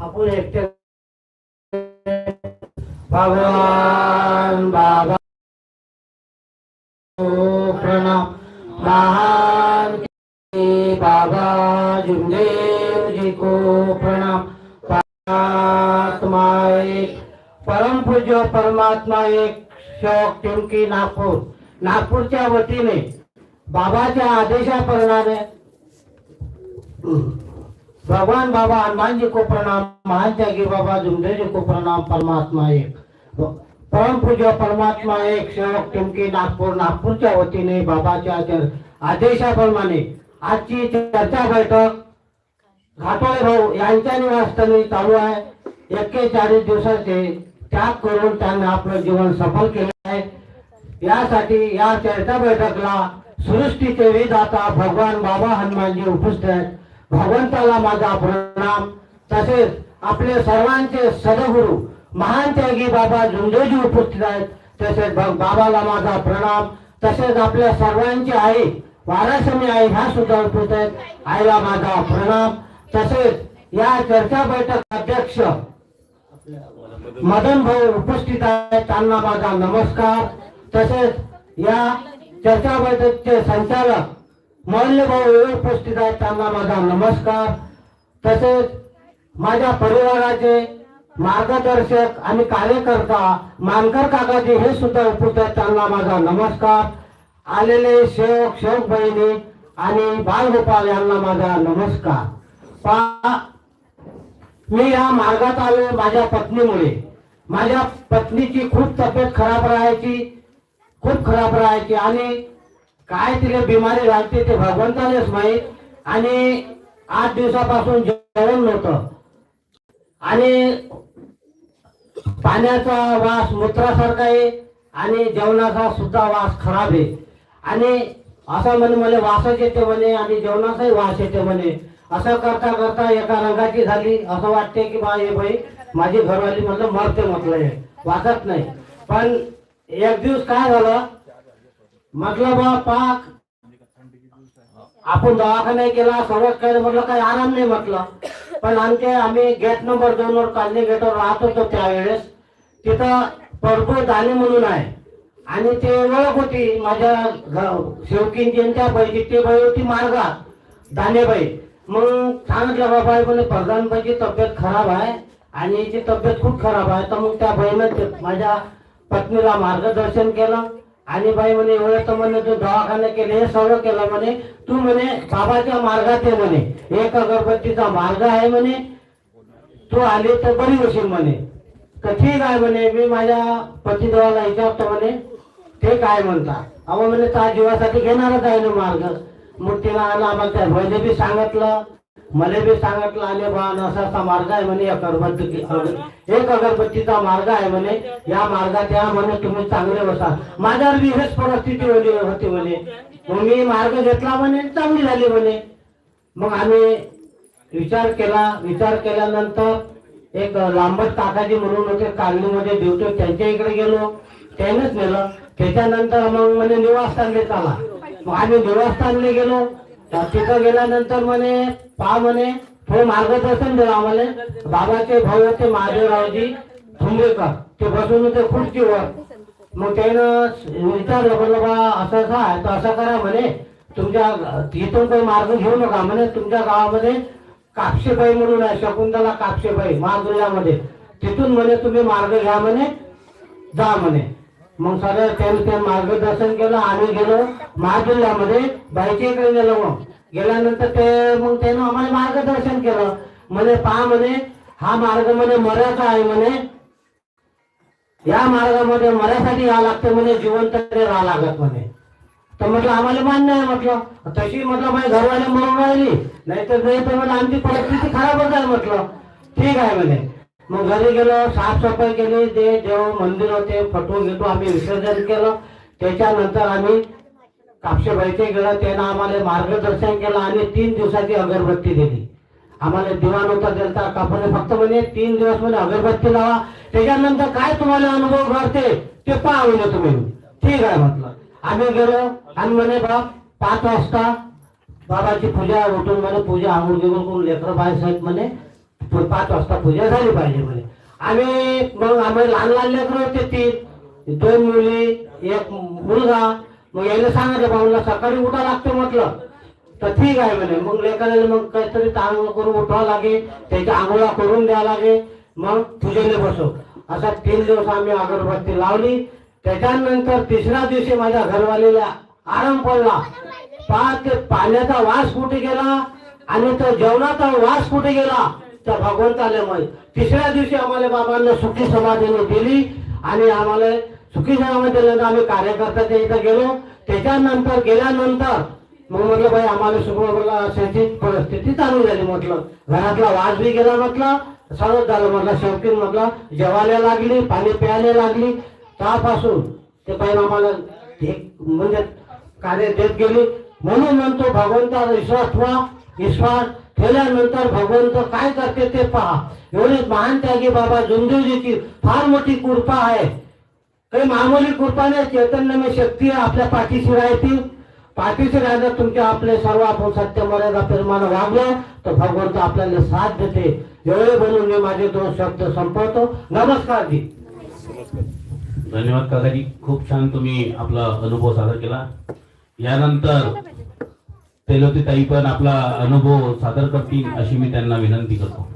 आपण एकटे भगवान बाबा प्रणाम महान बाबा जुमदेव जी को प्रणाम। परमात्मा एक परम पूज्य परमात्मा एक शौक टिमकी नागपूरच्या वतीने बाबाच्या आदेशाप्रमाणे भगवान बाबा हनुमान जी को प्रणाम, महान त्यागी बाबा जुमदेव जी को प्रणाम। परमात्मा एक परम पूज्य परमात्मा एक सेवक टिमकी नागपूरच्या वतीने बाबाच्या आदेशाप्रमाणे आजची चर्चा बैठक घाटोळे भाऊ यांच्या निवासस्थानी चालू आहे। 41 दिवसाचे त्याग करून त्यांनी आपलं जीवन सफल केले आहे। यासाठी या चर्चा बैठकला सृष्टीचे विधाता भगवान बाबा हनुमानजी उपस्थित आहेत। भगवंताला माझा प्रणाम। तसेच आपले सर्वांचे सद्गुरू महान त्यागी बाबा जुमदेवजी उपस्थित आहेत। तसेच बाबाला माझा प्रणाम। तसेच आपल्या सर्वांची आई वारासमी आई ह्या सुद्धा उपस्थित आहेत। आईला माझा प्रणाम। तसेच या चर्चा बैठक अध्यक्ष मदन भाऊ उपस्थित आहेत, त्यांना माझा नमस्कार। तसेच या चर्चा बैठकीचे संचालक मौल्य भाऊ उपस्थित आहेत, त्यांना माझा नमस्कार। तसेच माझ्या परिवाराचे मार्गदर्शक आणि कार्यकर्ता मानकर काकाजी हे सुद्धा उपस्थित आहेत, त्यांना माझा नमस्कार। आलेले सेवक बहिणी आणि बालगोपाल यांना माझा नमस्कार। मी या मार्गात आलो माझ्या पत्नीमुळे। माझ्या पत्नीची खूप तब्येत खराब राहायची आणि काय तिला बिमारी लागते ते भगवंतालाच माहीत। आणि 8 दिवसापासून जेवण नव्हतं आणि पाण्याचा वास मूत्रासारखा आहे आणि जेवणाचा सुद्धा वास खराब आहे। आणि असं म्हणे मला वासच येते म्हणे आणि जेवणाचाही वास येते म्हणे। असं करता करता एका रंगाची झाली। असं वाटते की बा हे बाई माझी घरवाली म्हटलं मरते म्हटलं वाचत नाही। पण एक दिवस काय झालं म्हटलं बा पाक आपण दवाखाना केला सर्वच केलं म्हटलं काही आराम नाही म्हटलं। पण आम्ही गेट नंबर 2 वर कॉलनी गेटवर राहत होतो त्यावेळेस। तिथं प्रभू दाने म्हणून आहे आणि ते ओळख होती माझ्या शेवकींच्या बाईची। ते बाई होती मार्गात दानेबाई। मग सांगितलं बाबा म्हणे प्रधानबाईची तब्येत खराब आहे आणि हिची तब्येत खूप खराब आहे। तर मग त्या बाईनं माझ्या पत्नीला मार्गदर्शन केलं आणि बाई म्हणे एवढं तर म्हणे तू दवाखाना केले हे सगळं केलं म्हणे तू म्हणे बाबाच्या मार्गात आहे म्हणे। एक अगरबत्तीचा मार्ग आहे म्हणे, तू आली तर बरी होशील म्हणे। तर ठीक आहे म्हणे। मी माझ्या पतिदेवाला विचारतो म्हणे ते काय म्हणता। अहो म्हणे त्या जीवासाठी घेणारच आहे ना मार्ग। मग तिला आम्हाला त्या भाईने बी सांगितलं मला बी सांगितलं आले बा असा मार्ग आहे म्हणे एक अगरबत्तीचा मार्ग आहे म्हणे। या मार्गात या म्हणे तुम्ही चांगले बसा। माझ्यावर बी हेच परिस्थिती होती म्हणे। मग मी मार्ग घेतला म्हणे चांगली झाली म्हणे। मग आम्ही विचार केल्यानंतर एक लांबट काकाजी म्हणून होते कालनीमध्ये ड्युटी त्यांच्या इकडे गेलो, त्यानेच नेलं। त्याच्यानंतर मग म्हणे निवासस्थानले चला। मग आम्ही निवासस्थानले गेलो। तिथं गेल्यानंतर म्हणे म्हणे थोडं मार्गदर्शन दिलं आम्हाला। बाबाचे भाऊ होते महादेवरावजी थुंबेकर, ते बसून होते खुर्चीवर। मग त्यानं विचारलं म्हणलं बा असं आहे तर असं करा म्हणे तुमच्या इथून काही मार्ग घेऊ नका म्हणे। तुमच्या गावामध्ये कापशेबाई म्हणून आहे, शकुंतला कापशेबाई महागुल्यामध्ये, तिथून म्हणे तुम्ही मार्ग घ्या म्हणे जा म्हणे। मग सगळं त्यांनी मार्गदर्शन केलं। आम्ही गेलो महाजिल्ह्यामध्ये बाईच्या इकडे गेलो। मग गेल्यानंतर मग त्यानं आम्हाला मार्गदर्शन केलं म्हणे म्हणे हा मार्ग म्हणे मर्याचा आहे म्हणे। या मार्गामध्ये मर्यासाठी यावं लागतं म्हणे, जिवंत राहावं लागत म्हणे। तर म्हटलं आम्हाला मान्य आहे म्हटलं। तशी म्हटलं माझी घरवाले मरून राहिली नाहीतर म्हणे आमची परिस्थिती खराबच आहे म्हटलं। ठीक आहे म्हणे। मग घरी गेलो, साफसफाई केली, ते देव मंदिर होते फटवून घेतो आम्ही विसर्जन केलं। त्याच्यानंतर आम्ही कापशेबाईचे गेलो, त्यानं आम्हाला मार्गदर्शन केलं आणि 3 दिवसाची अगरबत्ती दिली आम्हाला। दिवा नव्हता दिलता कापणे फक्त म्हणे 3 दिवस म्हणे अगरबत्ती लावा, त्याच्यानंतर काय तुम्हाला अनुभव घडते ते पहा म्हणे तुम्ही। ठीक आहे म्हटलं। आम्ही गेलो आणि म्हणे बाप 5 वाजता बाबाची पूजा उठून म्हणे पूजा आंघोळ गिंघोळ करून लेकरं बाहेर सहित म्हणे 5 वाजता पूजा झाली पाहिजे म्हणे. आम्ही लहान लहान लेकरं होते, 2 मुली 1 मुलगा. मग यायला सांगितलं भाऊला सकाळी उठा लागते म्हटलं. तर ठीक आहे म्हणे. मग लेकराला मग काहीतरी तांदूळ करून उठवा लागे, त्याच्या आंघोळा करून द्या लागे, मग पूजेला बसो. असा 3 दिवस आम्ही अगरबत्ती लावली. त्याच्यानंतर 3ऱ्या दिवशी माझ्या घरवालीला आराम पडला. ते पाण्याचा वास कुठे गेला आणि तो जेवणाचा वास कुठे गेला तर भगवंताला माहित. 3ऱ्या दिवशी आम्हाला बाबांना सुखी समाधीने दिली आणि आम्हाला सुखी समाधी दिल्यानंतर आम्ही कार्यकर्त्याच्या इथं गेलो. त्याच्यानंतर गेल्यानंतर मग म्हटलं बाई आम्हाला सुखला अशाची परिस्थिती चालू झाली. म्हटलं घरातला वास बी गेला, म्हटलं सर्वच झालं. म्हटलं शेवटी म्हटलं जेवायला लागली, पाणी प्यायला लागली. त्यापासून ते बाई आम्हाला म्हणजे कार्य देत गेली. म्हणून म्हणतो भगवंतावर विश्वास ठेवा. विश्वास ठेवल्यानंतर भगवंत काय करते ते पहा. एवढे महान त्यागी बाबा जुंजूजीची फार मोठी कृपा आहे. काही मामूली कृपा नाही, चैतन्यमय शक्ती आपल्या पाठीशी राहतील. पाठीशी राहण्यात तुमच्या आपले सर्व आपण सत्य मर्यादा प्रमाणे वागलो तर भगवंत आपल्याला साथ देते. एवढे बोलून मी माझे 2 शब्द संपवतो. नमस्कार जी. धन्यवाद काकाजी, खूप छान तुम्ही आपला अनुभव सादर केला. यानंतर तेलोती ताई पण आपला अनुभव सादर करतील अशी मी त्यांना विनंती करतो.